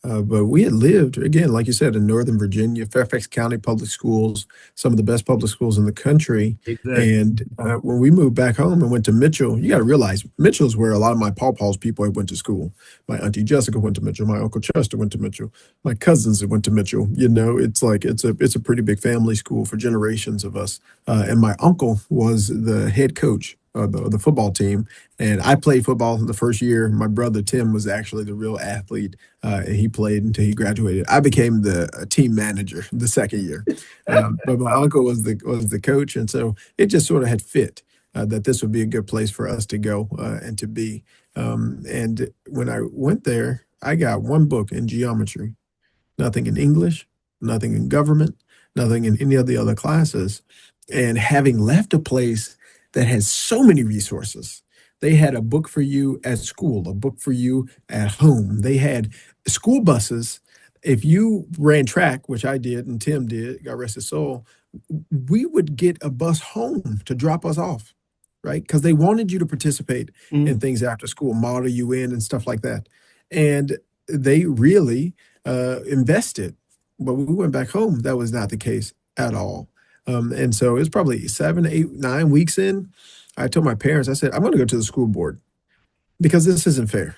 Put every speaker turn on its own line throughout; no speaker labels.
But we had lived, again, like you said, in Northern Virginia, Fairfax County Public Schools, some of the best public schools in the country.
Exactly.
And when we moved back home and went to Mitchell, you got to realize Mitchell's where a lot of my pawpaw's people had went to school. My auntie Jessica went to Mitchell. My uncle Chester went to Mitchell. My cousins that went to Mitchell. You know, it's like it's a pretty big family school for generations of us. And my uncle was the head coach of the football team. And I played football the first year. My brother Tim was actually the real athlete, and he played until he graduated. I became the team manager the second year, but my uncle was the coach, and so it just sort of had fit that this would be a good place for us to go and to be. And when I went there, I got one book in geometry, nothing in English, nothing in government, nothing in any of the other classes. And having left a place that has so many resources, they had a book for you at school, a book for you at home. They had school buses. If you ran track, which I did and Tim did, God rest his soul, we would get a bus home to drop us off, right? Because they wanted you to participate in
Mm.
things after school, model you in and stuff like that. And they really invested. But when we went back home, that was not the case at all. And so it was probably 7, 8, 9 weeks in. I told my parents, I said, I'm going to go to the school board because this isn't fair.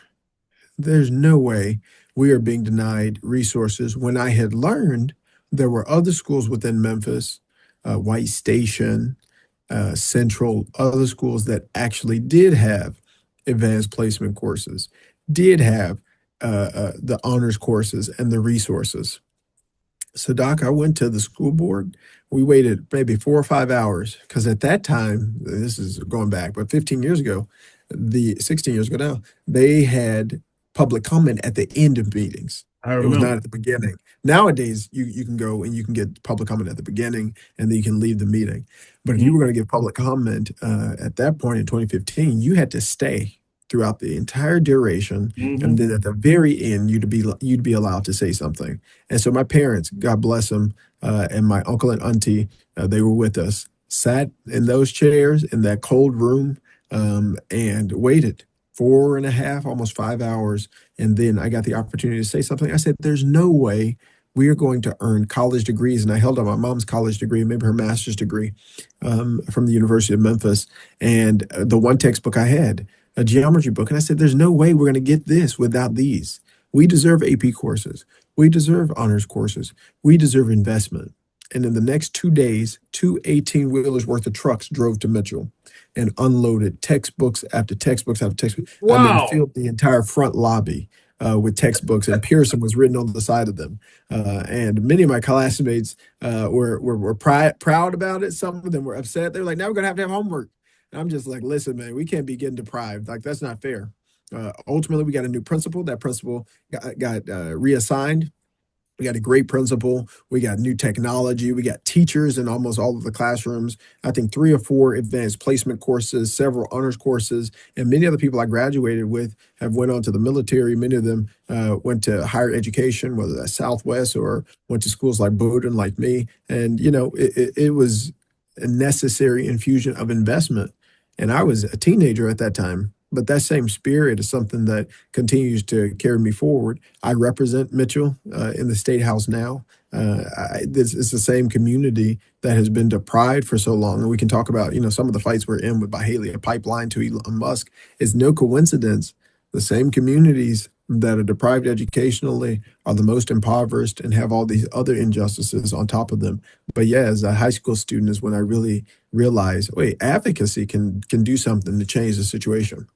There's no way we are being denied resources when I had learned there were other schools within Memphis, White Station, Central, other schools that actually did have advanced placement courses, did have the honors courses and the resources. So, Doc, I went to the school board. We waited maybe 4 or 5 hours because at that time, this is going back, but 15 years ago, the 16 years ago now, they had public comment at the end of meetings.
I
It was not
remember.
at the beginning. Nowadays, you can go and you can get public comment at the beginning and then you can leave the meeting. But if you were
Mhm.
going to give public comment at that point in 2015, you had to stay throughout the entire duration, and
Mhm.
then at the very end, you'd be allowed to say something. And so my parents, God bless them, and my uncle and auntie, they were with us, sat in those chairs in that cold room, and waited 4.5, almost 5 hours. And then I got the opportunity to say something. I said, there's no way we are going to earn college degrees. And I held up my mom's college degree, maybe her master's degree, from the University of Memphis. And the one textbook I had, a geometry book. And I said, there's no way we're going to get this without these. We deserve AP courses. We deserve honors courses. We deserve investment. And in the next 2 days, two 18-wheelers worth of trucks drove to Mitchell and unloaded textbooks after textbooks after textbooks. I mean,
Wow.
filled the entire front lobby with textbooks, and Pearson was written on the side of them. And many of my classmates were proud about it. Some of them were upset. They were like, now we're going to have homework. And I'm just like, listen, man, we can't be getting deprived. Like, that's not fair. Ultimately, we got a new principal. That principal got reassigned. We got a great principal. We got new technology. We got teachers in almost all of the classrooms. I think 3 or 4 advanced placement courses, several honors courses, and many other people I graduated with have went on to the military. Many of them went to higher education, whether that's Southwest or went to schools like Bowdoin, like me. And it was a necessary infusion of investment. And I was a teenager at that time. But that same spirit is something that continues to carry me forward. I represent Mitchell in the State House now. This is the same community that has been deprived for so long. And we can talk about, some of the fights we're in with Byhalia Pipeline to Elon Musk. It's no coincidence. The same communities that are deprived educationally are the most impoverished and have all these other injustices on top of them. But yeah, as a high school student is when I really realized, wait, advocacy can do something to change the situation.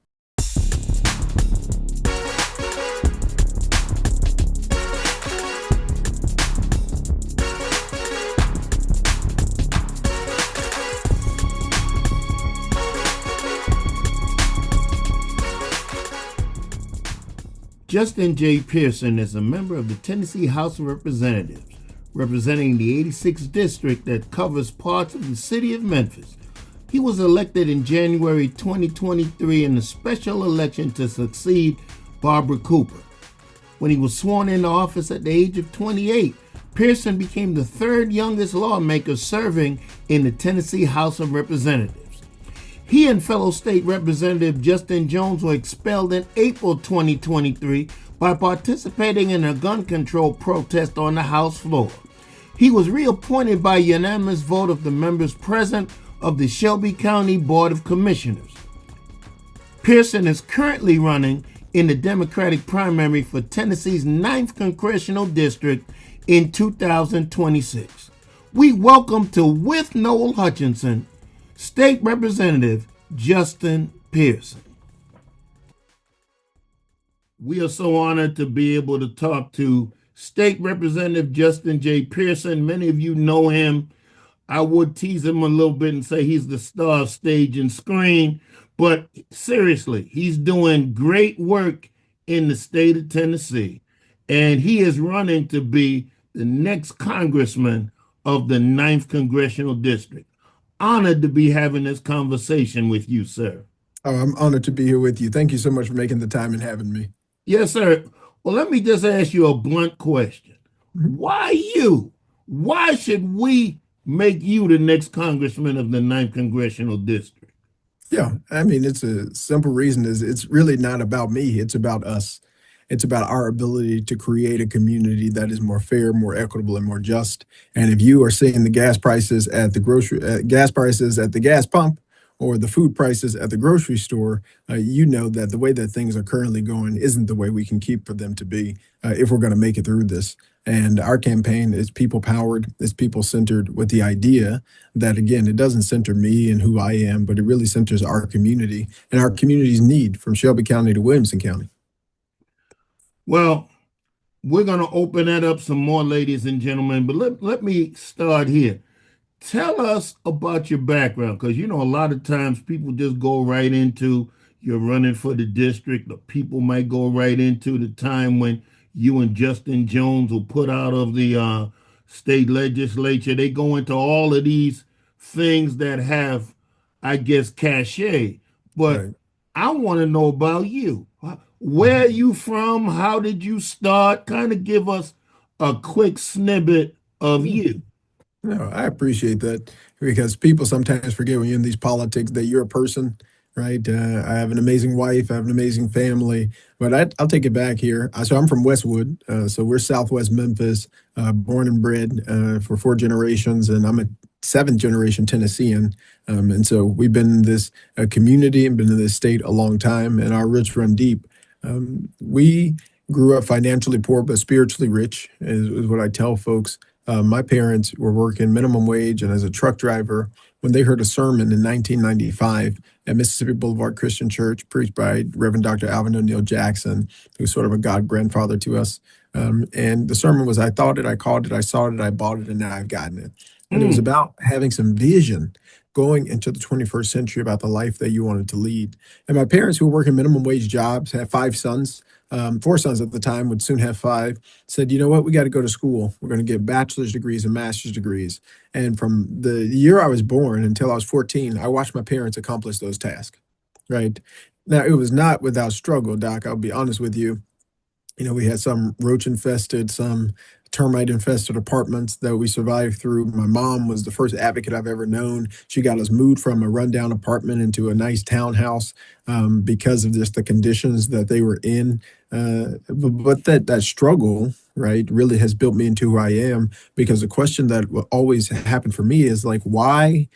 Justin J. Pearson is a member of the Tennessee House of Representatives, representing the 86th district that covers parts of the city of Memphis. He was elected in January 2023 in a special election to succeed Barbara Cooper. When he was sworn into office at the age of 28, Pearson became the third youngest lawmaker serving in the Tennessee House of Representatives. He and fellow state representative Justin Jones were expelled in April 2023 by participating in a gun control protest on the House floor. He was reappointed by unanimous vote of the members present of the Shelby County Board of Commissioners. Pearson is currently running in the Democratic primary for Tennessee's 9th Congressional District in 2026. We welcome to with Noel Hutchinson, State Representative Justin Pearson. We are so honored to be able to talk to State Representative Justin J. Pearson. Many of you know him. I would tease him a little bit and say he's the star of stage and screen, but seriously, he's doing great work in the state of Tennessee, and he is running to be the next congressman of the 9th Congressional District. Honored to be having this conversation with you, sir.
Oh, I'm honored to be here with you. Thank you so much for making the time and having me.
Yes, sir. Well, let me just ask you a blunt question. Why you? Why should we make you the next congressman of the 9th Congressional District?
Yeah, I mean, it's a simple reason is it's really not about me. It's about us. It's about our ability to create a community that is more fair, more equitable, and more just. And if you are seeing the gas prices at the gas prices at the gas pump, or the food prices at the grocery store, you know that the way that things are currently going isn't the way we can keep for them to be if we're going to make it through this. And our campaign is people powered, it's people centered with the idea that, again, it doesn't center me and who I am, but it really centers our community and our community's need from Shelby County to Williamson County.
Well, we're going to open that up some more, ladies and gentlemen, but let me start here. Tell us about your background, because you know a lot of times people just go right into you're running for the district, or people might go right into the time when you and Justin Jones were put out of the state legislature. They go into all of these things that have, I guess, cachet. But
Right.
I want to know about you. Where are you from? How did you start? Kind of give us a quick snippet of you.
No, I appreciate that because people sometimes forget when you're in these politics that you're a person, right? I have an amazing wife, I have an amazing family, but I'll take it back here. So I'm from Westwood, so we're Southwest Memphis, born and bred for 4 generations, and I'm a seventh generation Tennessean. And so we've been in this community and been in this state a long time, and our roots run deep. We grew up financially poor but spiritually rich, is what I tell folks. My parents were working minimum wage and as a truck driver when they heard a sermon in 1995 at Mississippi Boulevard Christian Church preached by Reverend Dr. Alvin O'Neill Jackson, who's sort of a god grandfather to us. And the sermon was, I thought it, I called it, I saw it, I bought it, and now I've gotten it. And it was
Mm.
about having some vision going into the 21st century about the life that you wanted to lead. And my parents, who were working minimum wage jobs, had 5 sons. 4 sons at the time, would soon have 5, said, you know what, we got to go to school. We're going to get bachelor's degrees and master's degrees. And from the year I was born until I was 14, I watched my parents accomplish those tasks, right? Now, it was not without struggle, Doc. I'll be honest with you. You know, we had some roach infested, some termite infested apartments that we survived through. My mom was the first advocate I've ever known. She got us moved from a rundown apartment into a nice townhouse because of just the conditions that they were in. But that struggle, right, really has built me into who I am, because the question that will always happen for me is like, why,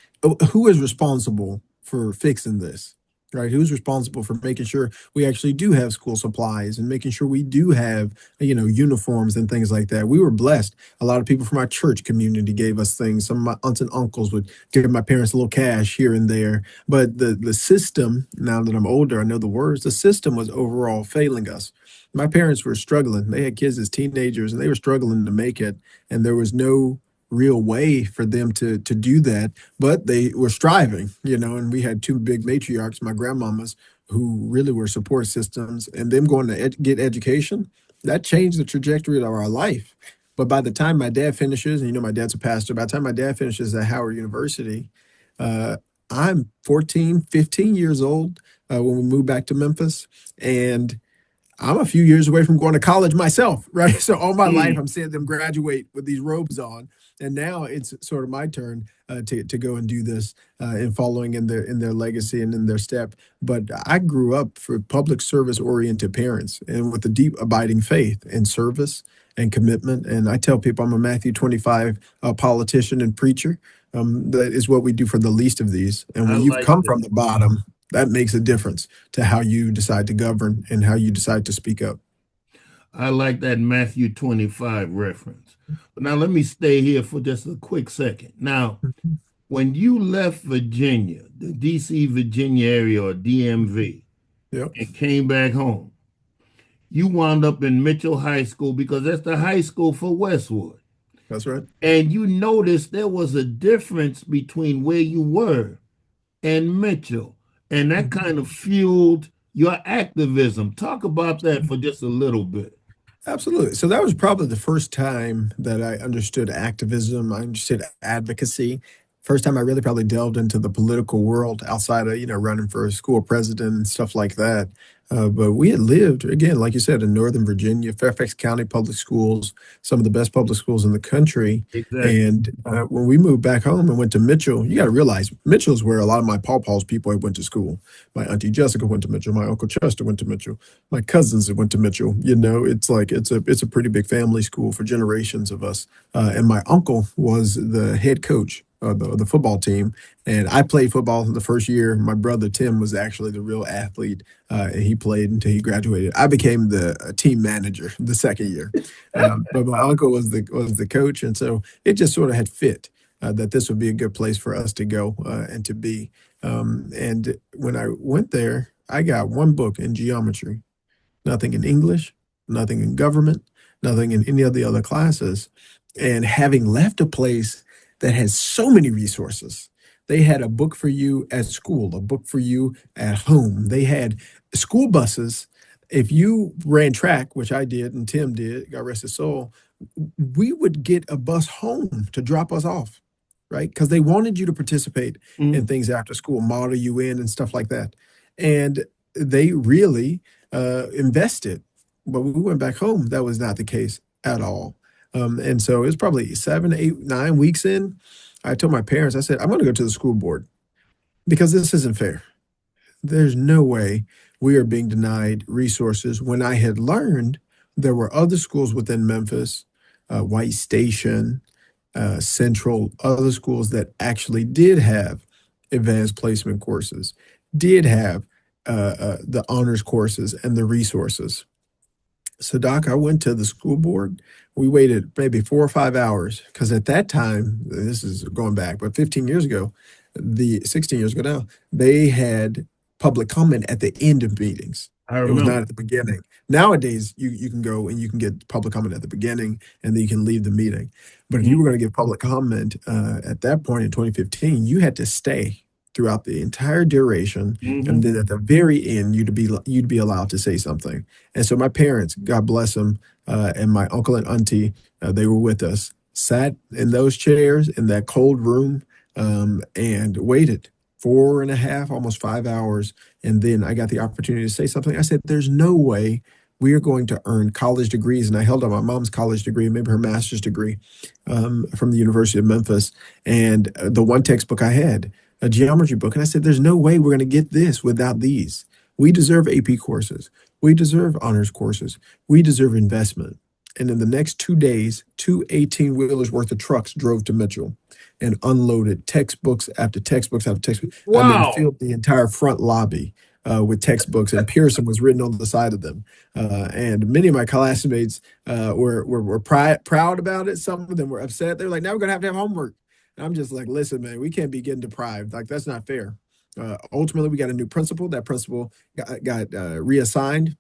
who is responsible for fixing this? Right? Who's responsible for making sure we actually do have school supplies and making sure we do have, uniforms and things like that? We were blessed. A lot of people from our church community gave us things. Some of my aunts and uncles would give my parents a little cash here and there. But the system, now that I'm older, I know the words, the system was overall failing us. My parents were struggling. They had kids as teenagers and they were struggling to make it. And there was no real way for them to do that, but they were striving, and we had 2 big matriarchs, my grandmamas, who really were support systems, and them going to get education, that changed the trajectory of our life. But by the time my dad finishes, and my dad's a pastor, by the time my dad finishes at Howard University, uh, I'm 14, 15 years old when we moved back to Memphis, and I'm a few years away from going to college myself, right? So all my life,
Mm.
I'm seeing them graduate with these robes on, and now it's sort of my turn to go and do this and following in their legacy and in their step. But I grew up for public service oriented parents and with a deep abiding faith and service and commitment. And I tell people I'm a Matthew 25 politician and preacher. That is what we do for the least of these. And
I
when you've
like
come from
that.
the bottom, that makes a difference to how you decide to govern and how you decide to speak up.
I like that Matthew 25 reference. But now let me stay here for just a quick second. Now,
Mhm.
when you left Virginia, the DC, Virginia area or DMV,
Yep,
and came back home, you wound up in Mitchell High School because that's the high school for Westwood.
that's right.
And you noticed there was a difference between where you were and Mitchell. And that
Mhm.
kind of fueled your activism. Talk about that for just a little bit.
Absolutely. So that was probably the first time that I understood activism. I understood advocacy. First time I really probably delved into the political world outside of, running for a school president and stuff like that. But we had lived, again, like you said, in Northern Virginia, Fairfax County Public Schools, some of the best public schools in the country.
Exactly.
And when we moved back home and went to Mitchell, you got to realize Mitchell's where a lot of my pawpaw's people went to school. My auntie Jessica went to Mitchell. My uncle Chester went to Mitchell. My cousins that went to Mitchell. It's like it's a pretty big family school for generations of us. And my uncle was the head coach of the football team, and I played football the first year. My brother Tim was actually the real athlete, and he played until he graduated. I became the team manager the second year, but my uncle was the coach, and so it just sort of had fit. That this would be a good place for us to go and to be. And when I went there, I got one book in geometry, nothing in English, nothing in government, nothing in any of the other classes. And having left a place that has so many resources, they had a book for you at school, a book for you at home. They had school buses. If you ran track, which I did and Tim did, God rest his soul, we would get a bus home to drop us off, right? Because they wanted you to participate in
Mm.
things after school, model you in and stuff like that. And they really invested. But when we went back home, that was not the case at all. And so it was probably 7, 8, 9 weeks in. I told my parents, I said, I'm going to go to the school board because this isn't fair. There's no way we are being denied resources when I had learned there were other schools within Memphis, White Station, Central, other schools that actually did have advanced placement courses, did have the honors courses and the resources. So, Doc, I went to the school board. We waited maybe 4 or 5 hours because at that time, this is going back, but 15 years ago, the 16 years ago now, they had public comment at the end of meetings.
I
It was not
remember.
at the beginning. Nowadays, you can go and you can get public comment at the beginning and then you can leave the meeting. But if you were
Mm.
going to give public comment at that point in 2015, you had to stay throughout the entire duration. And
Hmm.
then at the very end, you'd be allowed to say something. And so my parents, God bless them, and my uncle and auntie, they were with us, sat in those chairs in that cold room, and waited 4.5, almost 5 hours. And then I got the opportunity to say something. I said, there's no way we are going to earn college degrees. And I held up my mom's college degree, maybe her master's degree from the University of Memphis. And the one textbook I had, a geometry book. And I said, there's no way we're going to get this without these. We deserve AP courses. We deserve honors courses. We deserve investment. And in the next 2 days, two 18-wheelers worth of trucks drove to Mitchell and unloaded textbooks after textbooks after textbooks, and then
Wow.
filled the entire front lobby with textbooks. And Pearson was written on the side of them. And many of my classmates were proud about it. Some of them were upset. They were like, now we're going to have homework. And I'm just like, listen, man, we can't be getting deprived. Like, that's not fair. Ultimately, we got a new principal. That principal got reassigned.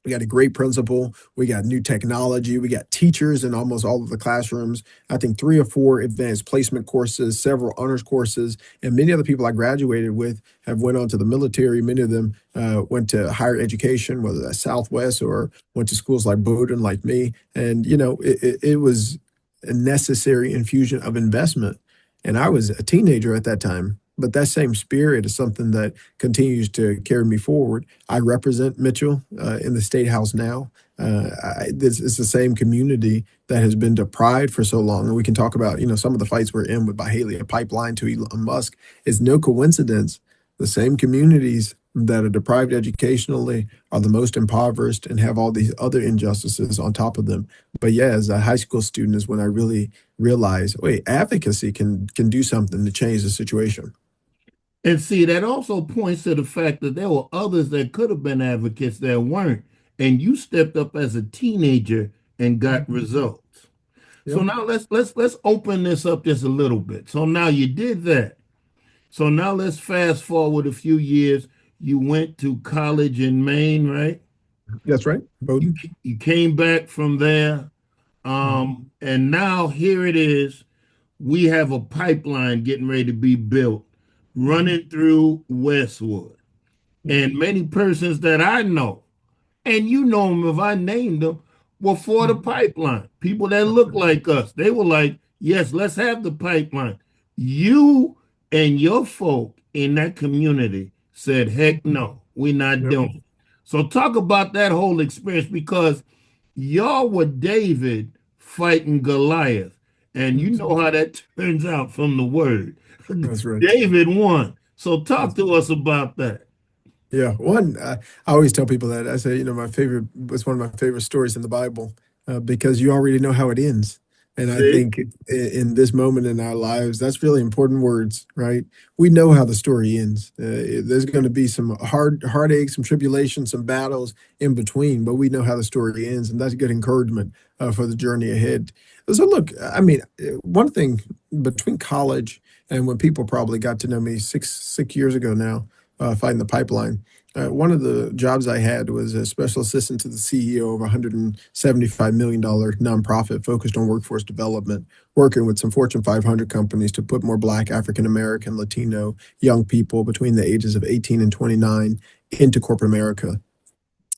We got a great principal. We got new technology. We got teachers in almost all of the classrooms. I think 3 or 4 advanced placement courses, several honors courses, and many of the people I graduated with have went on to the military. Many of them went to higher education, whether that's Southwest or went to schools like Bowdoin, like me. And it was a necessary infusion of investment. And I was a teenager at that time. but that same spirit is something that continues to carry me forward. I represent Mitchell in the state house now. This is the same community that has been deprived for so long, and we can talk about some of the fights we're in with Byhalia pipeline to Elon Musk. It's no coincidence the same communities that are deprived educationally are the most impoverished and have all these other injustices on top of them. But yeah, as a high school student is when I really realized, wait, advocacy can do something to change the situation.
And see, that also points to the fact that there were others that could have been advocates that weren't. And you stepped up as a teenager and got
Mhm.
results. So
Yep,
now let's open this up just a little bit. So now you did that. So now let's fast forward a few years. You went to college in Maine, right?
that's right,
You
Bowden.
you came back from there.
Mhm.
And now here it is. We have a pipeline getting ready to be built
Mhm.
running through Westwood.
Mhm.
And many persons that I know, and you know them if I named them, were for the
Mhm.
pipeline. People that
That's
look
right.
like us. They were like, yes, let's have the pipeline. You and your folk in that community said, heck
Mhm.
no, we're not
Yep.
doing it. So talk about that whole experience because y'all were David fighting Goliath. And you
That's
know how that turns out from the word.
that's right.
David won. So talk
That's
to us about that.
Yeah, one, I always tell people that. I say, my favorite was one of my favorite stories in the Bible because you already know how it ends. And I
See?
think in this moment in our lives, that's really important words, right? We know how the story ends. There's going to be some heartaches, some tribulations, some battles in between, but we know how the story ends, and that's good encouragement for the journey ahead. So, look, I mean, one thing between college and when people probably got to know me six years ago now, fighting the pipeline. One of the jobs I had was a special assistant to the CEO of a $175 million nonprofit focused on workforce development, working with some Fortune 500 companies to put more Black, African American, Latino young people between the ages of 18 and 29 into corporate America.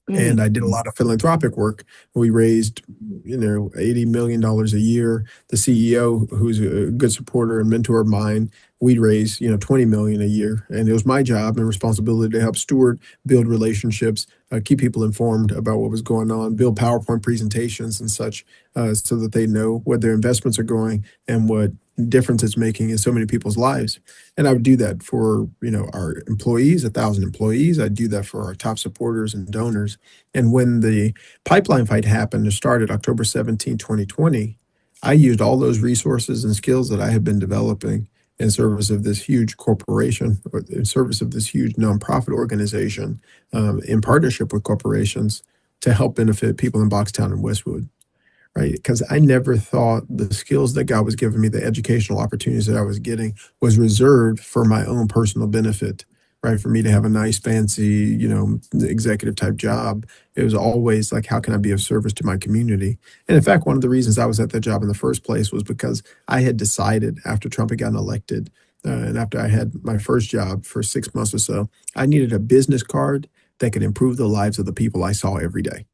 And
Mm,
I did a lot of philanthropic work. We raised, $80 million a year. The CEO, who's a good supporter and mentor of mine, we'd raise, 20 million a year. And it was my job and responsibility to help steward, build relationships, keep people informed about what was going on, build PowerPoint presentations and such, so that they know where their investments are going and what difference it's making in so many people's lives. And I would do that for, our employees, 1,000 employees. I'd do that for our top supporters and donors. And when the pipeline fight happened and started October 17, 2020, I used all those resources and skills that I had been developing in service of this huge corporation, or in service of this huge nonprofit organization, in partnership with corporations to help benefit people in Boxtown and Westwood, right? Because I never thought the skills that God was giving me, the educational opportunities that I was getting, was reserved for my own personal benefit, right? For me to have a nice, fancy, executive type job. It was always like, how can I be of service to my community? And in fact, one of the reasons I was at that job in the first place was because I had decided after Trump had gotten elected, and after I had my first job for 6 months or so, I needed a business card that could improve the lives of the people I saw every day.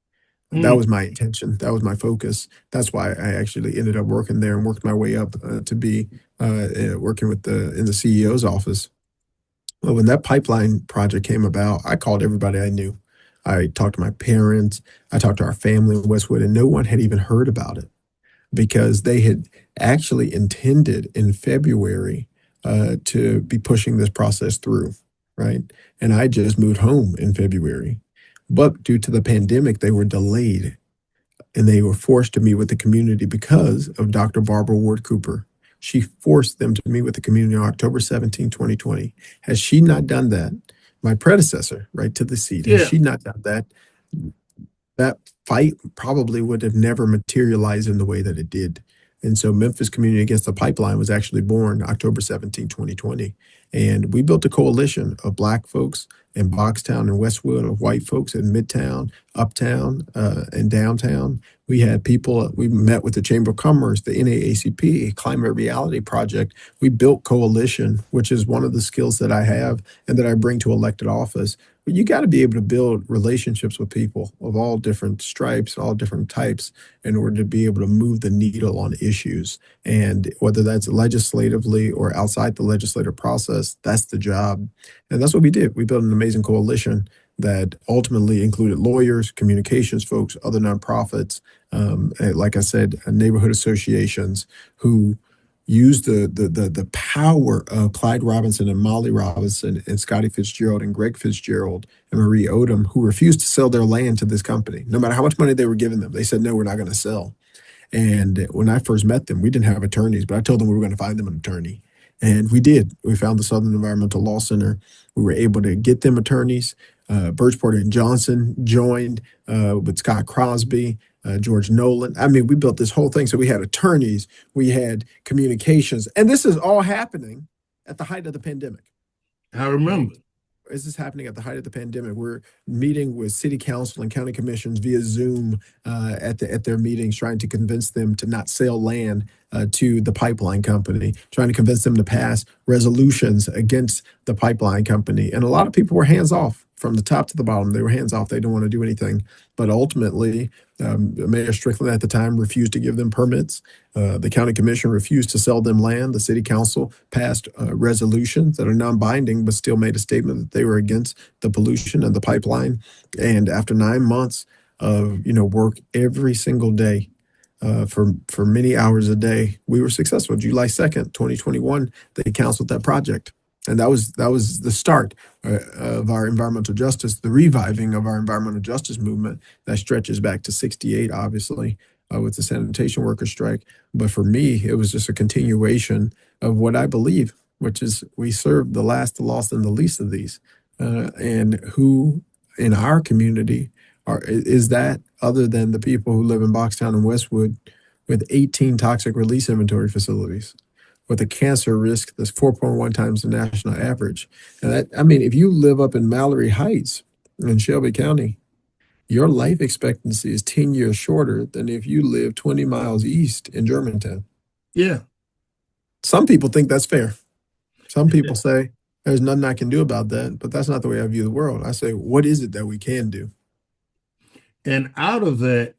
That
mm.
was my intention. That was my focus. That's why I actually ended up working there and worked my way up to be working with the in the CEO's office. Well, when that pipeline project came about, I called everybody I knew. I talked to my parents. I talked to our family in Westwood, and no one had even heard about it because they had actually intended in February to be pushing this process through, right? And I just moved home in February. But due to the pandemic, they were delayed and they were forced to meet with the community because of Dr. Barbara Ward Cooper. She forced them to meet with the community on October 17, 2020. Has she not done that, my predecessor, right to the seat, has
Yeah.
she not done that, that fight probably would have never materialized in the way that it did. And so Memphis Community Against the Pipeline was actually born October 17, 2020. And we built a coalition of Black folks in Boxtown and Westwood, of white folks in Midtown, Uptown, and Downtown. We had people, we met with the Chamber of Commerce, the NAACP, Climate Reality Project. We built coalition, which is one of the skills that I have and that I bring to elected office, you got to be able to build relationships with people of all different stripes, all different types, in order to be able to move the needle on issues. And whether that's legislatively or outside the legislative process, that's the job. And that's what we did. We built an amazing coalition that ultimately included lawyers, communications folks, other nonprofits, like I said, neighborhood associations who use the power of Clyde Robinson and Molly Robinson and Scotty Fitzgerald and Greg Fitzgerald and Marie Odom, who refused to sell their land to this company. No matter how much money they were giving them, they said, no, we're not going to sell. And when I first met them, we didn't have attorneys, but I told them we were going to find them an attorney. And we did. We found the Southern Environmental Law Center. We were able to get them attorneys. Birch Porter and Johnson joined with Scott Crosby, George Nolan. I mean, we built this whole thing. So we had attorneys, we had communications, and this is all happening at the height of the pandemic.
I remember.
This is happening at the height of the pandemic. We're meeting with city council and county commissions via Zoom at their meetings, trying to convince them to not sell land to the pipeline company, trying to convince them to pass resolutions against the pipeline company. And a lot of people were hands off from the top to the bottom. They were hands off. They didn't want to do anything. But ultimately, Mayor Strickland at the time refused to give them permits. The county commission refused to sell them land. The city council passed resolutions that are non-binding, but still made a statement that they were against the pollution and the pipeline. And after 9 months of work every single day, for many hours a day, we were successful. July 2nd, 2021, they canceled that project. And that was the start of our environmental justice, the reviving of our environmental justice movement that stretches back to 68, obviously, with the sanitation worker strike. But for me, it was just a continuation of what I believe, which is we serve the last, the lost, and the least of these. And who in our community is that other than the people who live in Boxtown and Westwood with 18 toxic release inventory facilities, with a cancer risk that's 4.1 times the national average. And that, I mean, if you live up in Mallory Heights in Shelby County, your life expectancy is 10 years shorter than if you live 20 miles east in Germantown.
Yeah.
Some people think that's fair. Some people say there's nothing I can do about that, but that's not the way I view the world. I say, what is it that we can do?
And out of that,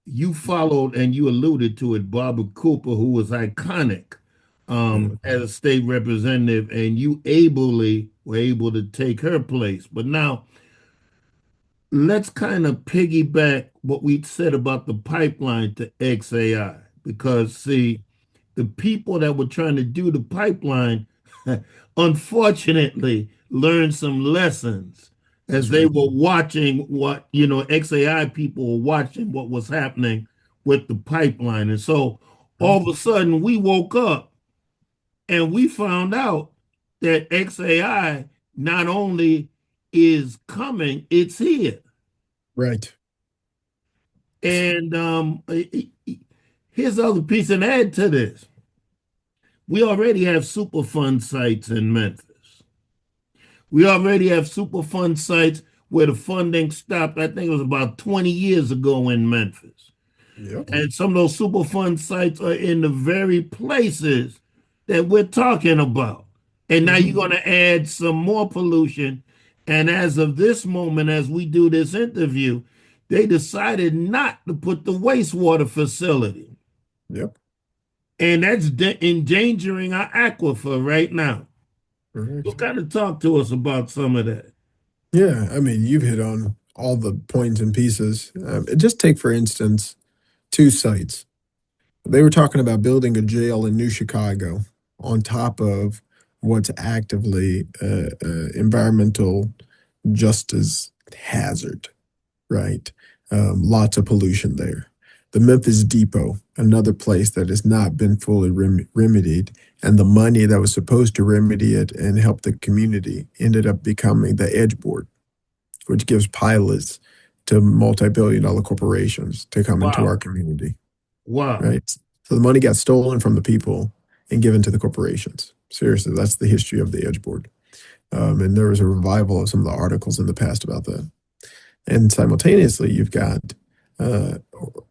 you followed and you alluded to it, Barbara Cooper, who was iconic as a state representative, and you ably were able to take her place. But now let's kind of piggyback what we said about the pipeline to XAI, because see, the people that were trying to do the pipeline unfortunately learned some lessons as they were watching what, XAI people were watching what was happening with the pipeline. And so all of a sudden we woke up and we found out that XAI not only is coming, it's here.
Right.
And here's the other piece and add to this. We already have Superfund sites in Memphis. We already have Superfund sites where the funding stopped, I think it was about 20 years ago in Memphis.
Yep.
And some of those Superfund sites are in the very places that we're talking about. And now you're going to add some more pollution. And as of this moment, as we do this interview, they decided not to put the wastewater facility.
Yep.
And that's endangering our aquifer right now.
Right.
So kind of talk to us about some of that.
Yeah, I mean, you've hit on all the points and pieces. Just take, for instance, two sites. They were talking about building a jail in New Chicago on top of what's actively environmental justice hazard, right? Lots of pollution there. The Memphis Depot, another place that has not been fully remedied, and the money that was supposed to remedy it and help the community ended up becoming the Edge Board, which gives pilots to multi-billion-dollar corporations to come into our community.
Wow.
Right. So the money got stolen from the people and given to the corporations. Seriously, that's the history of the Edge Board. And there was a revival of some of the articles in the past about that. And simultaneously, you've got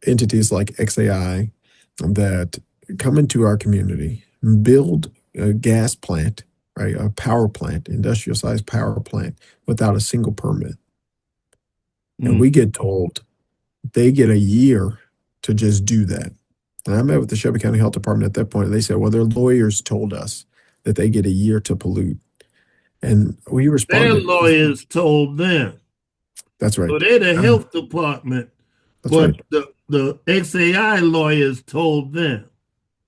entities like XAI that come into our community, build a gas plant right? A power plant, industrial sized power plant without a single permit. And
Mm.
we get told they get a year to just do that. And I met with the Shelby County Health Department at that point. And they said, well, their lawyers told us that they get a year to pollute. And we
Their
responded,
lawyers told them.
that's right.
So they're the
Uh,
health department,
that's
but
right.
the XAI lawyers told them.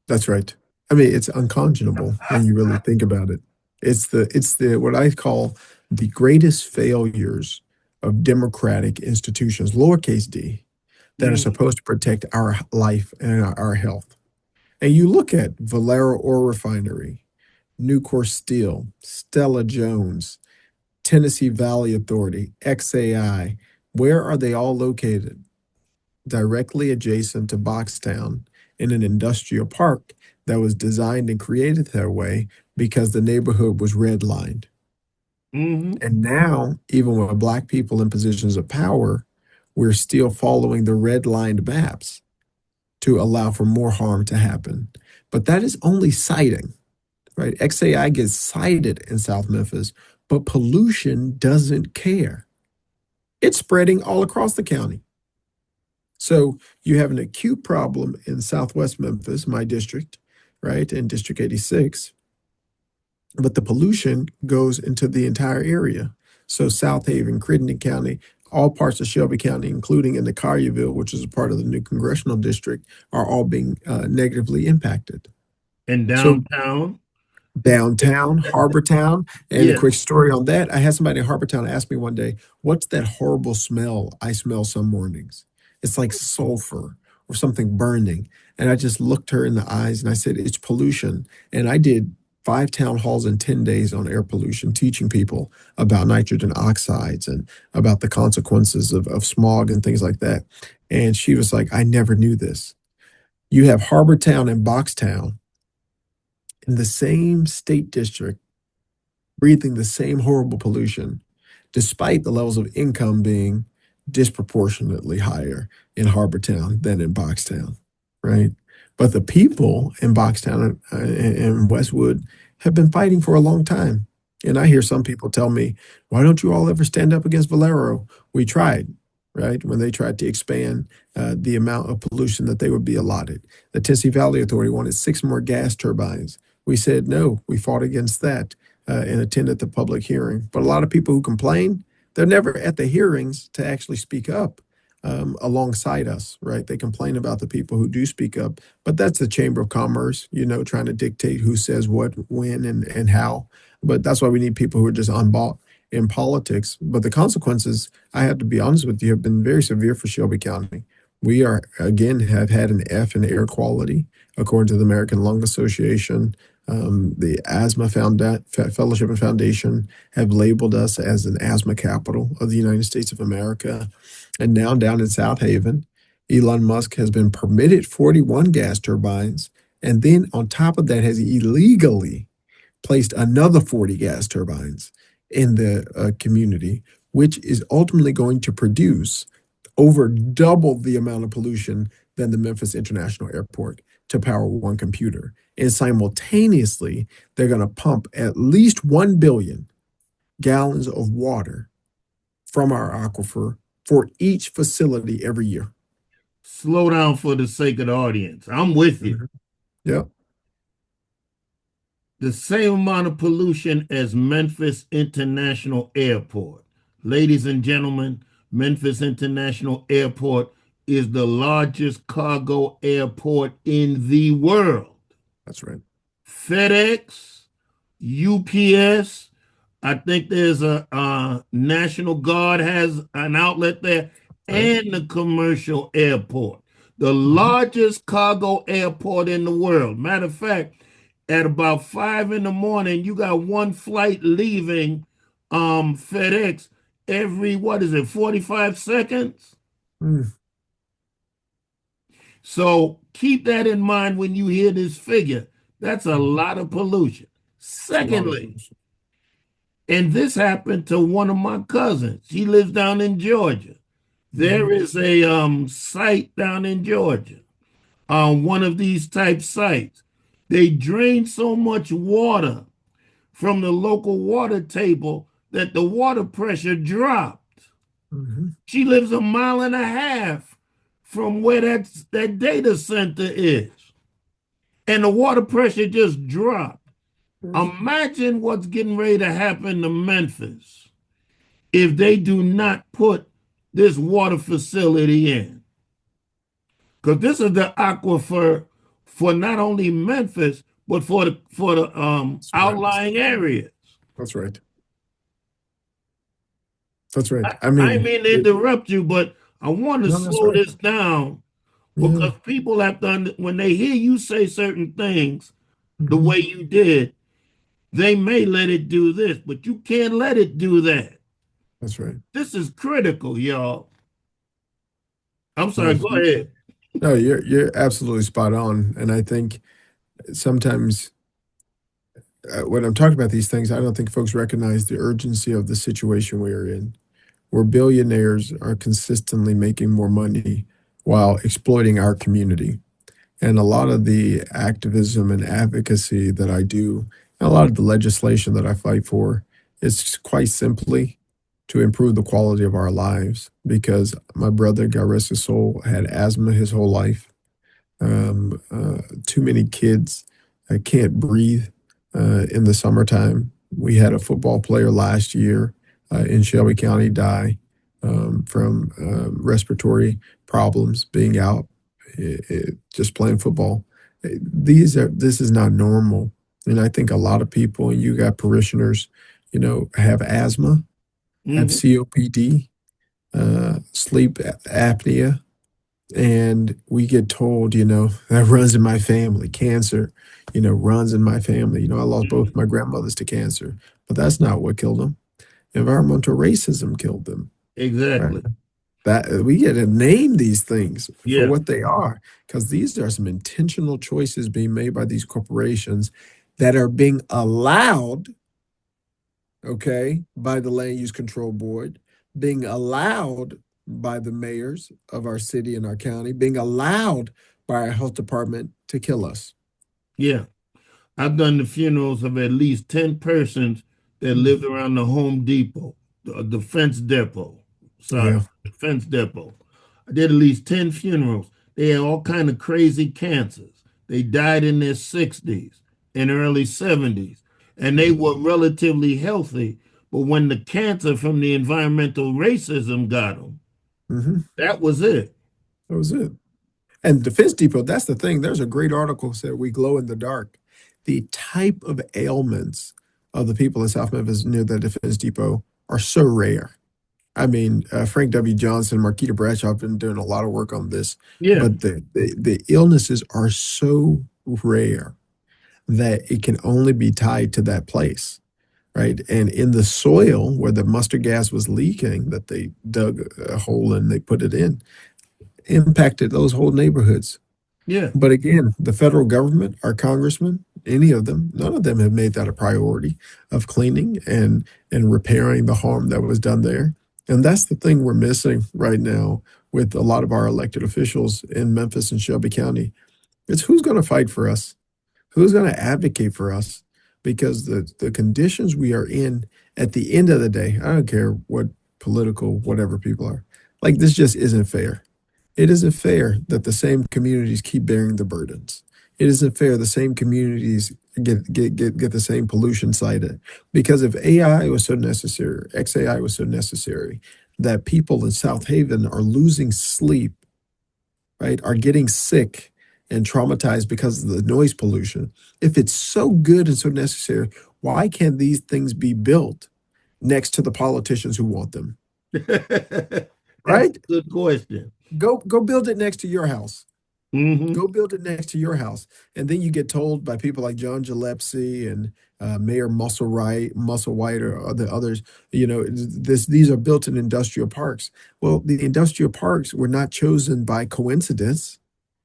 That's right. I mean, it's unconscionable when you really think about it. It's the what I call the greatest failures of democratic institutions, lowercase d, that are
Mm.
supposed to protect our life and our health. And you look at Valero Oil Refinery, Nucor Steel, Stella Jones, Tennessee Valley Authority, XAI. Where are they all located? Directly adjacent to Boxtown in an industrial park that was designed and created that way because the neighborhood was redlined.
Hmm.
And now, even with black people in positions of power, we're still following the redlined maps to allow for more harm to happen. But that is only siting, right? XAI gets cited in South Memphis, but pollution doesn't care. It's spreading all across the county. So you have an acute problem in Southwest Memphis, my district, right, in District 86, but the pollution goes into the entire area. So South Haven, Crittenden County, all parts of Shelby County, including into Collierville, which is a part of the new congressional district, are all being negatively impacted.
And
So
downtown,
downtown, Harbortown. And a
yes.
quick story on that. I had somebody in Harbortown ask me one day, what's that horrible smell I smell some mornings? It's like sulfur or something burning. And I just looked her in the eyes and I said, it's pollution. And I did 5 town halls in 10 days on air pollution, teaching people about nitrogen oxides and about the consequences of smog and things like that. And she was like, I never knew this. You have Harbortown and Boxtown in the same state district breathing the same horrible pollution, despite the levels of income being disproportionately higher in Harbortown than in Boxtown, right? But the people in Boxtown and Westwood have been fighting for a long time. And I hear some people tell me, why don't you all ever stand up against Valero? We tried, right? When they tried to expand the amount of pollution that they would be allotted. The Tennessee Valley Authority wanted 6 more gas turbines. We said no, we fought against that and attended the public hearing. But a lot of people who complain, they're never at the hearings to actually speak up alongside us, right? They complain about the people who do speak up, but that's the Chamber of Commerce, trying to dictate who says what, when, and how. But that's why we need people who are just unbought in politics. But the consequences, I have to be honest with you, have been very severe for Shelby County. We are, again, have had an F in air quality, according to the American Lung Association. The Asthma Fellowship and Foundation have labeled us as an asthma capital of the United States of America. And now down in South Haven, Elon Musk has been permitted 41 gas turbines. And then on top of that, has illegally placed another 40 gas turbines in the community, which is ultimately going to produce over double the amount of pollution than the Memphis International Airport to power one computer. And simultaneously, they're going to pump at least 1 billion gallons of water from our aquifer for each facility every year.
Slow down for the sake of the audience. I'm with you.
Mhm. Yeah,
The same amount of pollution as Memphis International Airport. Ladies and gentlemen, Memphis International Airport is the largest cargo airport in the world.
that's right.
FedEx, UPS, I think there's a National Guard has an outlet there,
Right.
and the commercial airport, the
Mhm.
largest cargo airport in the world. Matter of fact, at about 5 in the morning, you got one flight leaving FedEx every, what is it, 45 seconds?
Mm,
So keep that in mind when you hear this figure. That's a
mhm.
lot of pollution.
It's a lot of
Secondly,
pollution.
and this happened to one of my cousins. She lives down in Georgia. There
Mhm.
is a site down in Georgia, one of these type sites. They drain so much water from the local water table that the water pressure dropped.
Hmm.
She lives a mile and a half from where that data center is. And the water pressure just dropped. Imagine what's getting ready to happen to Memphis if they do not put this water facility in. Because this is the aquifer for not only Memphis, but for the
That's right.
outlying areas.
That's right. That's right.
I,
I
I
mean,
mean to interrupt you, but I want to
no, that's
slow
right.
this down
Yeah.
because people have to, when they hear you say certain things the
Hmm.
way you did, they may let it do this, but you can't let it do that.
That's right.
This is critical, y'all. I'm
No,
sorry, go ahead.
no, you're absolutely spot on. And I think sometimes when I'm talking about these things, I don't think folks recognize the urgency of the situation we are in, where billionaires are consistently making more money while exploiting our community. And a lot of the activism and advocacy that I do, and a lot of the legislation that I fight for, is quite simply to improve the quality of our lives. Because my brother, God rest his soul, had asthma his whole life. Too many kids can't breathe in the summertime. We had a football player last year in Shelby County die from respiratory problems being out, just playing football. This is not normal. And I think a lot of people, and you got parishioners, have asthma, have
Hmm.
COPD, sleep apnea, and we get told, that runs in my family. Cancer, runs in my family. I lost both my grandmothers to cancer, but that's not what killed them. Environmental racism killed them. Right?
Exactly.
That we get to name these things for
Yeah.
what they are, because these are some intentional choices being made by these corporations that are being allowed, okay, by the Land Use Control Board, being allowed by the mayors of our city and our county, being allowed by our health department to kill us.
Yeah. I've done the funerals of at least 10 persons that
Mm.
lived around the Home Depot, the defense depot. Sorry,
Yeah.
defense depot. I did at least 10 funerals. They had all kind of crazy cancers. They died in their 60s and early 70s, and they were relatively healthy. But when the cancer from the environmental racism got them,
Hmm.
that was it.
That was it. And Defense Depot, that's the thing. There's a great article said we glow in the dark. The type of ailments of the people in South Memphis near the Defense Depot are so rare. I mean, Frank W. Johnson, Marquita Bradshaw have been doing a lot of work on this,
Yeah,
but the illnesses are so rare that it can only be tied to that place, right? And in the soil where the mustard gas was leaking, that they dug a hole and they put it in, impacted those whole neighborhoods.
yeah,
But again, the federal government, our congressmen, any of them, none of them have made that a priority of cleaning and repairing the harm that was done there. And that's the thing we're missing right now with a lot of our elected officials in Memphis and Shelby County. It's who's going to fight for us, who's going to advocate for us, because the conditions we are in at the end of the day, I don't care what political whatever people are, like this just isn't fair. It isn't fair that the same communities keep bearing the burdens. It isn't fair the same communities get the same pollution cited. Because if AI was so necessary, XAI was so necessary, that people in South Haven are losing sleep, right? Are getting sick and traumatized because of the noise pollution. If it's so good and so necessary, why can't these things be built next to the politicians who want them?
that's
Right?
a good question.
Go build it next to your house.
Hmm.
Go build it next to your house. And then you get told by people like John Gillespie and Mayor Muscle White, or the others, these are built in industrial parks. Well, the industrial parks were not chosen by coincidence.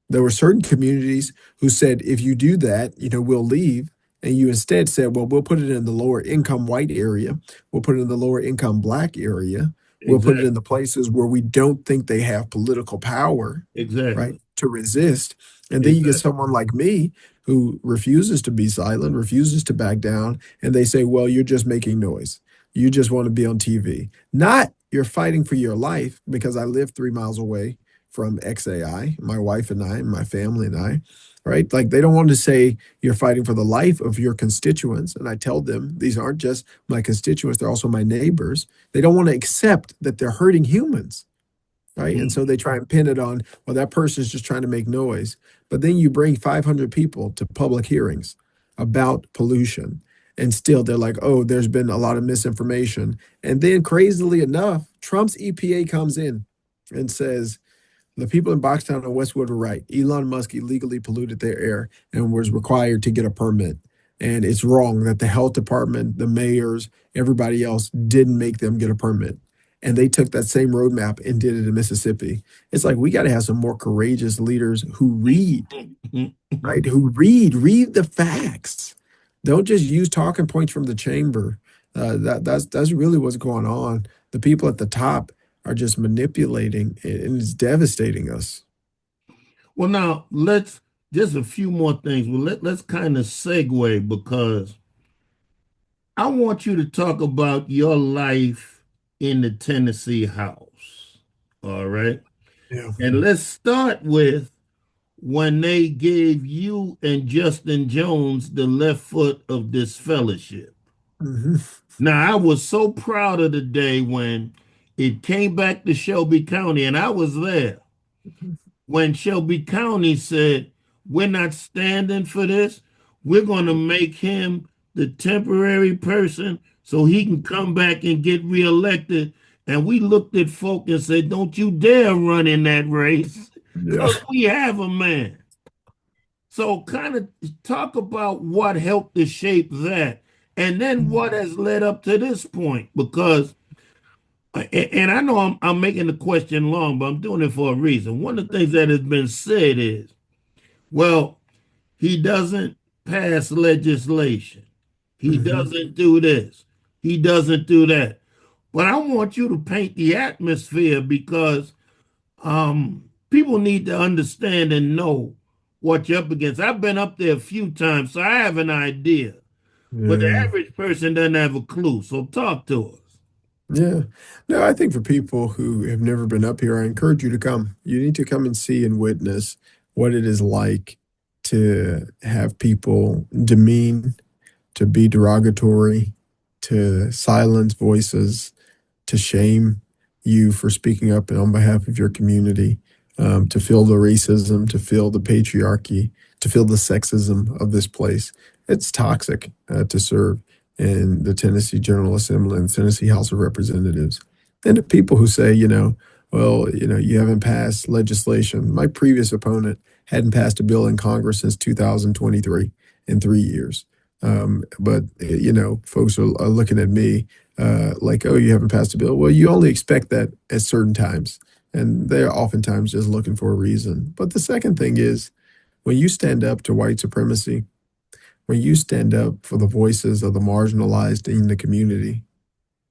There were certain communities who said, if you do that, we'll leave. And you instead said, well, we'll put it in the lower income white area. We'll put it in the lower income black area. We'll put it in
Exactly.
the places where we don't think they have political power,
Exactly.
right? to resist. And then you get
Exactly.
someone like me who refuses to be silent, refuses to back down, and they say, well, you're just making noise. You just want to be on TV. Not you're fighting for your life, because I live 3 miles away from XAI, my wife and I, and my family and I, right? Like they don't want to say you're fighting for the life of your constituents. And I tell them these aren't just my constituents, they're also my neighbors. They don't want to accept that they're hurting humans, right? And so they try and pin it on, well, that person is just trying to make noise. But then you bring 500 people to public hearings about pollution, and still they're like, oh, there's been a lot of misinformation. And then crazily enough, Trump's EPA comes in and says, the people in Boxtown and Westwood were right. Elon Musk illegally polluted their air and was required to get a permit. And it's wrong that the health department, the mayors, everybody else didn't make them get a permit. And they took that same roadmap and did it in Mississippi. It's like we got to have some more courageous leaders who read, right? Who read the facts. Don't just use talking points from the chamber. That's really what's going on. The people at the top are just manipulating, and it's devastating us.
Well, now let's just a few more things. Well, let's kind of segue because I want you to talk about your life in the Tennessee House. All right.
Yeah.
And let's start with when they gave you and Justin Jones the left foot of this fellowship.
Hmm.
Now, I was so proud of the day when it came back to Shelby County, and I was there when Shelby County said, we're not standing for this. We're going to make him the temporary person so he can come back and get reelected. And we looked at folk and said, don't you dare run in that race
Yeah.
because we have a man. So, kind of talk about what helped to shape that and then what has led up to this point. Because, and I know I'm making the question long, but I'm doing it for a reason. One of the things that has been said is, well, he doesn't pass legislation. He
Hmm.
doesn't do this. He doesn't do that. But I want you to paint the atmosphere because people need to understand and know what you're up against. I've been up there a few times, so I have an idea. But the
Yeah.
average person doesn't have a clue. So talk to us.
Yeah. No, I think for people who have never been up here, I encourage you to come. You need to come and see and witness what it is like to have people demean, to be derogatory, to silence voices, to shame you for speaking up on behalf of your community, to feel the racism, to feel the patriarchy, to feel the sexism of this place. It's toxic to serve in the Tennessee General Assembly and the Tennessee House of Representatives. And the people who say, well, you haven't passed legislation. My previous opponent hadn't passed a bill in Congress since 2023 in 3 years. But folks are looking at me like, oh, you haven't passed a bill. Well, you only expect that at certain times, and they're oftentimes just looking for a reason. But the second thing is when you stand up to white supremacy, when you stand up for the voices of the marginalized in the community,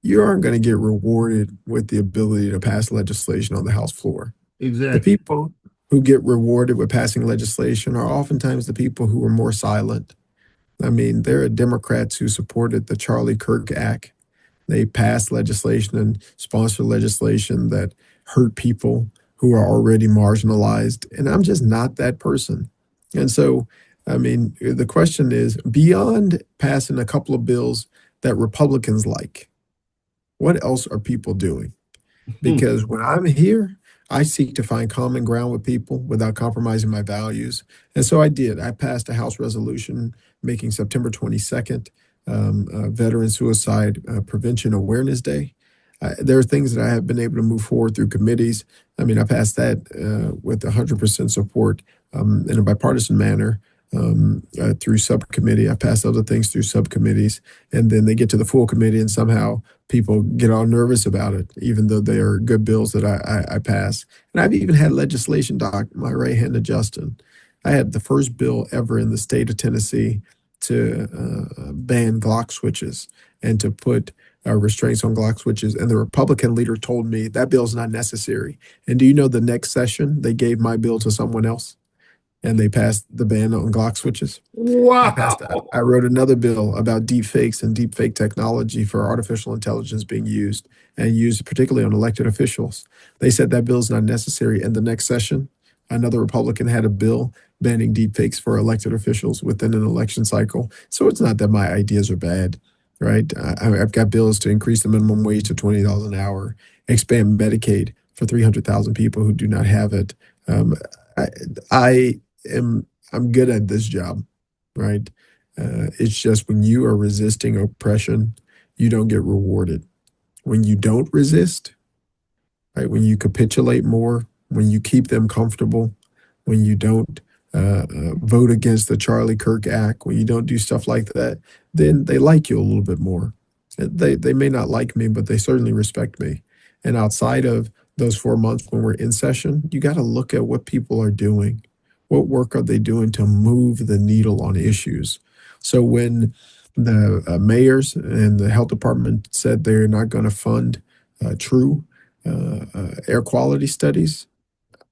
you aren't going to get rewarded with the ability to pass legislation on the House floor. The
Exactly.
people who get rewarded with passing legislation are oftentimes the people who are more silent. I mean, there are Democrats who supported the Charlie Kirk Act. They passed legislation and sponsored legislation that hurt people who are already marginalized. And I'm just not that person. And so, I mean, the question is beyond passing a couple of bills that Republicans like, what else are people doing? Because when I'm here, I seek to find common ground with people without compromising my values. And so I did. I passed a House resolution making September 22nd Veteran Suicide Prevention Awareness Day. There are things that I have been able to move forward through committees. I mean, I passed that with 100% support in a bipartisan manner through subcommittee. I passed other things through subcommittees, and then they get to the full committee, and somehow people get all nervous about it, even though they are good bills that I pass. And I've even had legislation, Doc, my right hand to Justin. I had the first bill ever in the state of Tennessee to ban Glock switches and to put restraints on Glock switches, and the Republican leader told me that bill's not necessary. And do you know the next session they gave my bill to someone else, and they passed the ban on Glock switches? I
Wow.
wrote another bill about deep fakes and deep fake technology for artificial intelligence being used, and used particularly on elected officials. They said that bill is not necessary. In the next session, another Republican had a bill banning deep fakes for elected officials within an election cycle. So it's not that my ideas are bad, right? I've got bills to increase the minimum wage to $20 an hour, expand Medicaid for 300,000 people who do not have it. Um, I, I am I'm good at this job, right? It's just when you are resisting oppression, you don't get rewarded. When you don't resist, right? When you capitulate more, when you keep them comfortable, when you don't vote against the Charlie Kirk Act, when you don't do stuff like that, then they like you a little bit more. They may not like me, but they certainly respect me. And outside of those 4 months when we're in session, you got to look at what people are doing. What work are they doing to move the needle on issues? So when the mayors and the health department said they're not going to fund true air quality studies,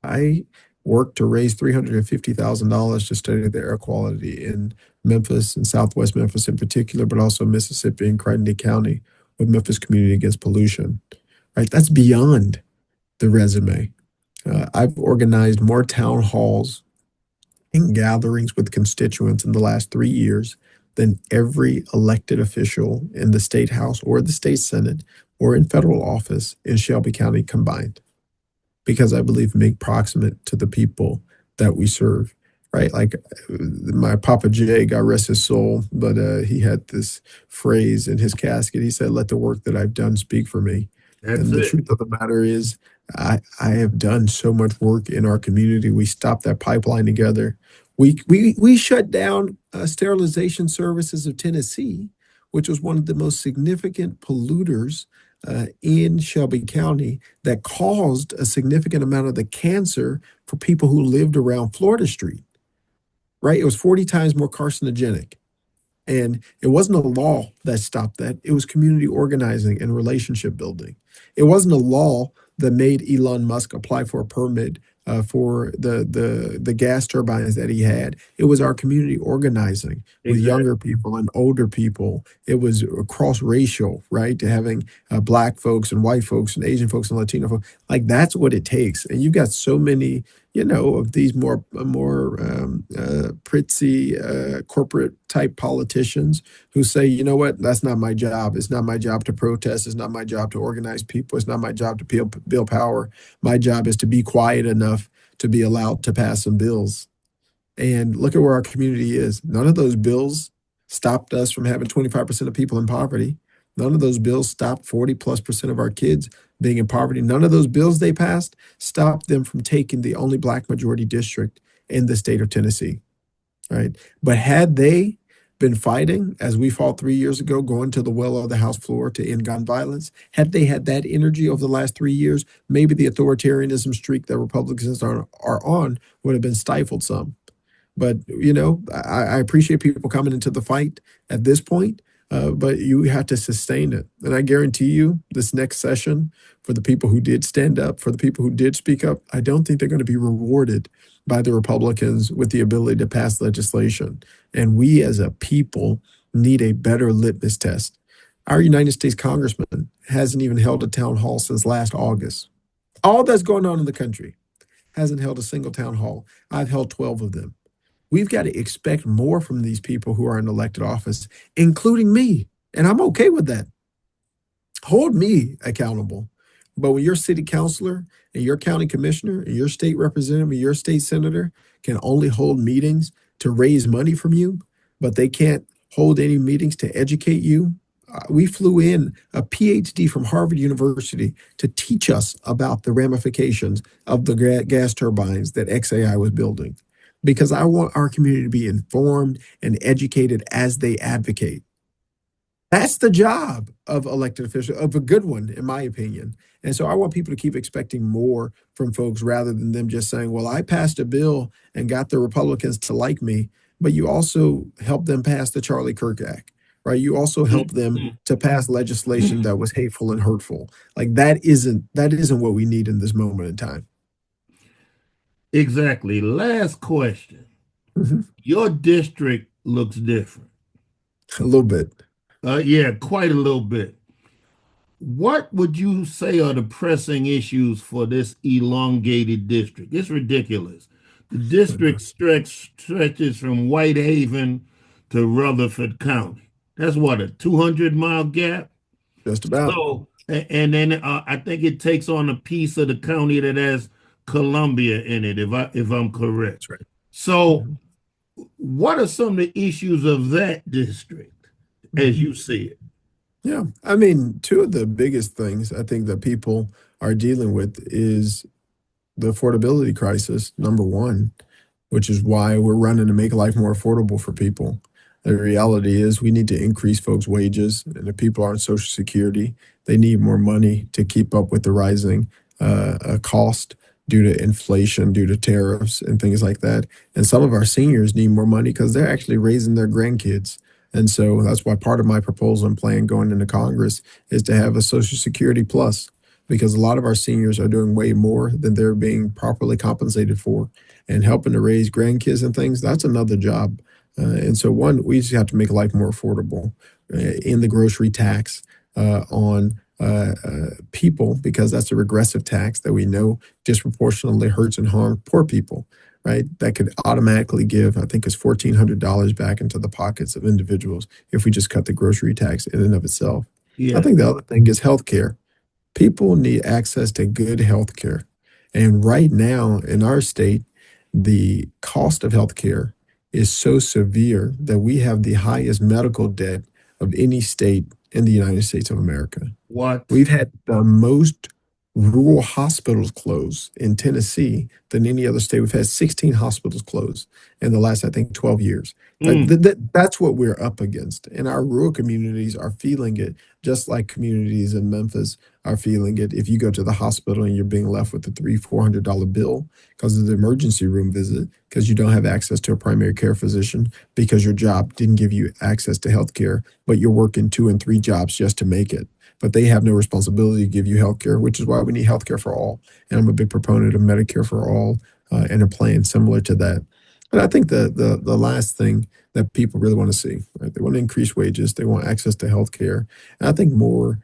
I worked to raise $350,000 to study the air quality in Memphis and Southwest Memphis in particular, but also Mississippi and Crittenden County with Memphis Community Against Pollution. Right, that's beyond the resume. I've organized more town halls and gatherings with constituents in the last 3 years than every elected official in the state house or the state senate or in federal office in Shelby County combined, because I believe make proximate to the people that we serve. Right, like my Papa Jay, God rest his soul, but he had this phrase in his casket. He said, "Let the work that I've done speak for me."
That's
And the
it.
truth of the matter is, I have done so much work in our community. We stopped that pipeline together. We shut down sterilization services of Tennessee, which was one of the most significant polluters in Shelby County that caused a significant amount of the cancer for people who lived around Florida Street. Right, it was 40 times more carcinogenic. And it wasn't a law that stopped that. It was community organizing and relationship building. It wasn't a law that made Elon Musk apply for a permit for the gas turbines that he had. It was our community organizing with
Exactly.
younger people and older people. It was cross racial, right? To having black folks and white folks and Asian folks and Latino folks. Like that's what it takes. And you've got so many, of these more pritsy corporate type politicians who say, you know what, that's not my job. It's not my job to protest. It's not my job to organize people. It's not my job to build power. My job is to be quiet enough to be allowed to pass some bills. And look at where our community is. None of those bills stopped us from having 25% of people in poverty. None of those bills stopped 40+% of our kids being in poverty. None of those bills they passed stopped them from taking the only black majority district in the state of Tennessee. Right. But had they been fighting as we fought 3 years ago, going to the well of the House floor to end gun violence, had they had that energy over the last 3 years, maybe the authoritarianism streak that Republicans are on would have been stifled some. But I appreciate people coming into the fight at this point, but you have to sustain it. And I guarantee you, this next session, for the people who did stand up, for the people who did speak up, I don't think they're going to be rewarded by the Republicans with the ability to pass legislation. And we as a people need a better litmus test. Our United States Congressman hasn't even held a town hall since last August. All that's going on in the country hasn't held a single town hall. I've held 12 of them. We've got to expect more from these people who are in elected office, including me. And I'm okay with that. Hold me accountable. But when your city councilor and your county commissioner and your state representative and your state senator can only hold meetings to raise money from you, but they can't hold any meetings to educate you. We flew in a PhD from Harvard University to teach us about the ramifications of the gas turbines that XAI was building, because I want our community to be informed and educated as they advocate. That's the job of elected officials, of a good one, in my opinion. And so I want people to keep expecting more from folks rather than them just saying, well, I passed a bill and got the Republicans to like me, but you also helped them pass the Charlie Kirk Act, right? You also help them to pass legislation that was hateful and hurtful. Like that isn't what we need in this moment in time.
Exactly. Last question.
Mhm.
Your district looks different.
A little bit.
Yeah, quite a little bit. What would you say are the pressing issues for this elongated district? It's ridiculous. The district stretches from Whitehaven to Rutherford County. That's what, a 200-mile gap?
Just about.
So, and then I think it takes on a piece of the county that has Columbia in it, if I'm correct.
That's right.
So,
Mhm.
what are some of the issues of that district as
Mhm.
you see it?
Yeah. I mean, two of the biggest things I think that people are dealing with is the affordability crisis, number one, which is why we're running to make life more affordable for people. The reality is we need to increase folks' wages, and if people are on Social Security, they need more money to keep up with the rising cost due to inflation, due to tariffs, and things like that. And some of our seniors need more money because they're actually raising their grandkids. And so that's why part of my proposal and plan going into Congress is to have a Social Security plus, because a lot of our seniors are doing way more than they're being properly compensated for, and helping to raise grandkids and things, that's another job. And so, one, we just have to make life more affordable in the grocery tax on people, because that's a regressive tax that we know disproportionately hurts and harms poor people, right? That could automatically give, I think it's $1,400 back into the pockets of individuals if we just cut the grocery tax in and of itself. I
Yeah.
think the other thing is healthcare. People need access to good health care. And right now in our state, the cost of health care is so severe that we have the highest medical debt of any state in the United States of America.
What?
We've had the most rural hospitals close in Tennessee than any other state. We've had 16 hospitals close in the last, I think, 12 years.
Mm.
That's what we're up against. And our rural communities are feeling it, just like communities in Memphis are feeling it. If you go to the hospital and you're being left with a $300-400 bill because of the emergency room visit, because you don't have access to a primary care physician, because your job didn't give you access to health care, but you're working 2 and 3 jobs just to make it, but they have no responsibility to give you health care, which is why we need health care for all. And I'm a big proponent of Medicare for all, and a plan similar to that. But I think the last thing that people really want to see, right? They want to increase wages, they want access to health care, and I think more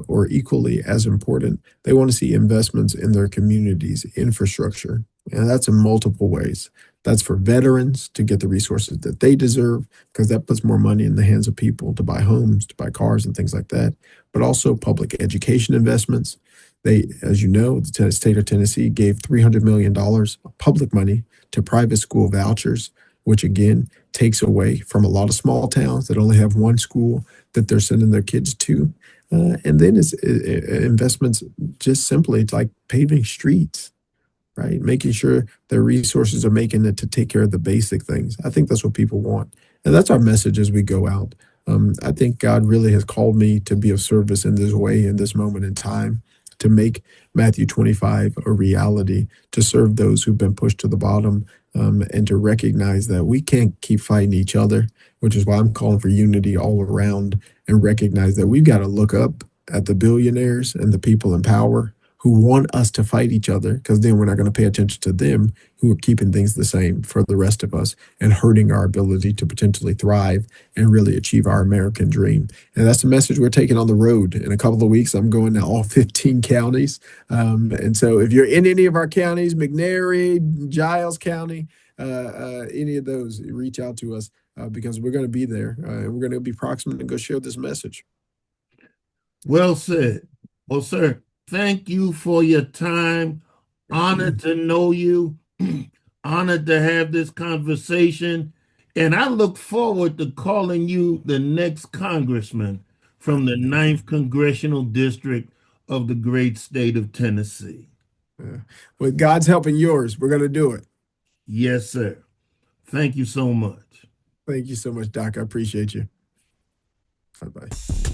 or equally as important, they want to see investments in their communities, infrastructure, and that's in multiple ways. That's for veterans to get the resources that they deserve, because that puts more money in the hands of people to buy homes, to buy cars, and things like that. But also public education investments. They, as you know, the state of Tennessee gave $300 million of public money to private school vouchers, which again takes away from a lot of small towns that only have one school that they're sending their kids to. And then it's investments just simply like paving streets, right? Making sure their resources are making it to take care of the basic things. I think that's what people want. And that's our message as we go out. I think God really has called me to be of service in this way, in this moment in time, to make Matthew 25 a reality, to serve those who've been pushed to the bottom, and to recognize that we can't keep fighting each other, which is why I'm calling for unity all around, and recognize that we've got to look up at the billionaires and the people in power who want us to fight each other, because then we're not going to pay attention to them, who are keeping things the same for the rest of us and hurting our ability to potentially thrive and really achieve our American dream. And that's the message we're taking on the road. In a couple of weeks, I'm going to all 15 counties. And so if you're in any of our counties, McNairy, Giles County, any of those, reach out to us, because we're going to be there, and we're going to be proximate and go share this message.
Well said. Well, sir, thank you for your time. Honored to know you. Honored to have this conversation. And I look forward to calling you the next congressman from the Ninth Congressional District of the great state of Tennessee.
With God's help and yours, we're going to do it.
Yes, sir. Thank you so much.
Thank you so much, Doc. I appreciate you. Bye bye.